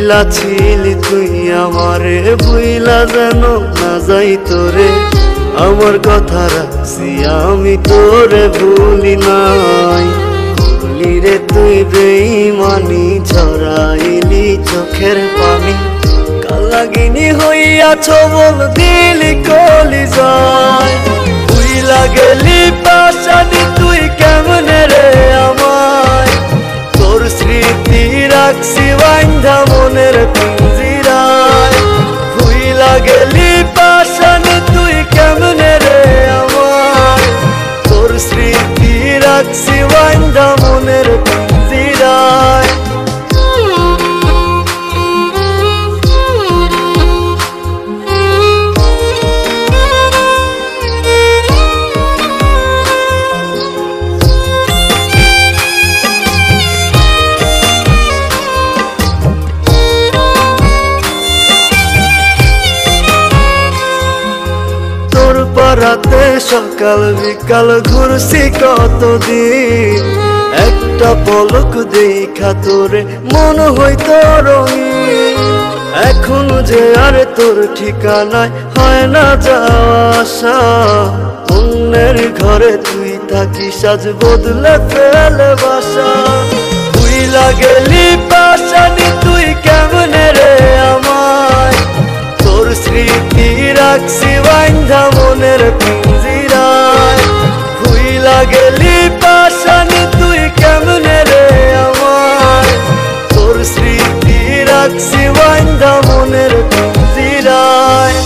বইলা ছিলি তুই আমারে, ভুইলা যেন না যাই তোরে। আমার কথা রাখছি আমি তোরে ভুলি নাই। করলি রে তুই বেঈমানি, ঝরাইলি চোখের পানি। কালাগিনী হইয়াছ বল দিলি কলিজায়। ভুইলা গেলি পাশানি তুই কেমনে রে আমায়। তোর স্মৃতি রাখছি বাইন্ধা মনের পিঞ্জিরায়। ভুইলা গেলি পাশানি তুই কেমনে রে আমায়। তোর স্মৃতি রাখছি বাইন্ধা মনের পিঞ্জিরায়। রাতে সকাল বিকাল ঘুরছি কতদিন। একটা পলক দেখা তোরে মন হইতো রঙিন। এখন যে আর তোর ঠিকানায় হয় না যাওয়া আসা। অন্যের ঘরে তুই থাকিস আজ বদলে ফেলে বাসা। ভুইলা গেলি পাশানি তুই কেমনে রে আমায়। তোর স্মৃতি রাখছি বাইন্ধা মনের পিঞ্জিরায়। ভুইলা গেলি পাশানি তুই কেমনে রে আমায়। তোর স্মৃতি রাখছি বাইন্ধা মনের পিঞ্জিরায়।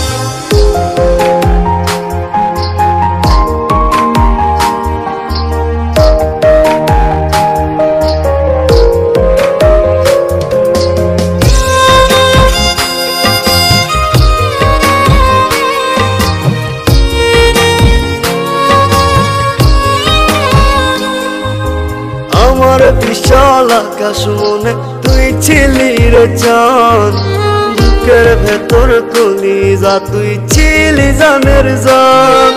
আমার বিশাল আকাশ মনে তুই ছিলি রে চাঁদ। বুকের ভেতর কলিজা তুই ছিলি জানের জান।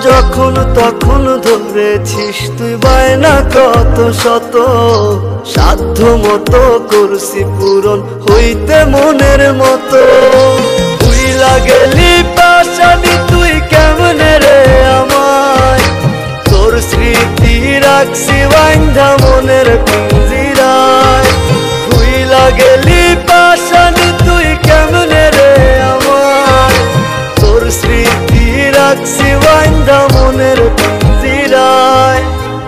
যখন তখন ধরেছিস তুই বায়না কত শত। সাধ্য মতো করছি পূরণ হইতে মনের মতো। ভুইলা গেলি পাশানি তুই কেমনে রে আমায়। তোর স্মৃতি রাখছি বাইন্ধা মনের পিঞ্জিরায়। ভুইলা গেলি পাশানি তুই কেমনে রে আমায়। তোর স্মৃতি রাখছি বাইন্ধা মনের পিঞ্জিরায়।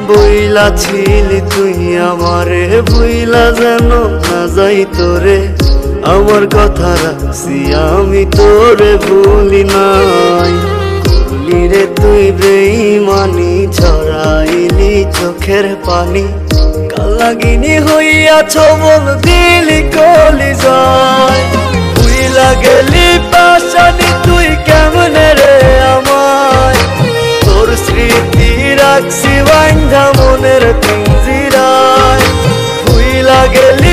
বইলা ছিলি তুই আমারে, ভুইলা যেন না যাই তোরে। আমার কথা রাখছি আমি তোরে ভুলি নাই। করলি রে তুই বেঈমানি, ঝরাইলি চোখের পানি। কালাগিনী হইয়াছ বল দিলি কলিজায়। ভুইলা গেলি পাশানি তুই কেমনে রে আমায়। তোর স্মৃতি রাখছি বাইন্ধা মনের পিঞ্জিরায়। ভুইলা গেলি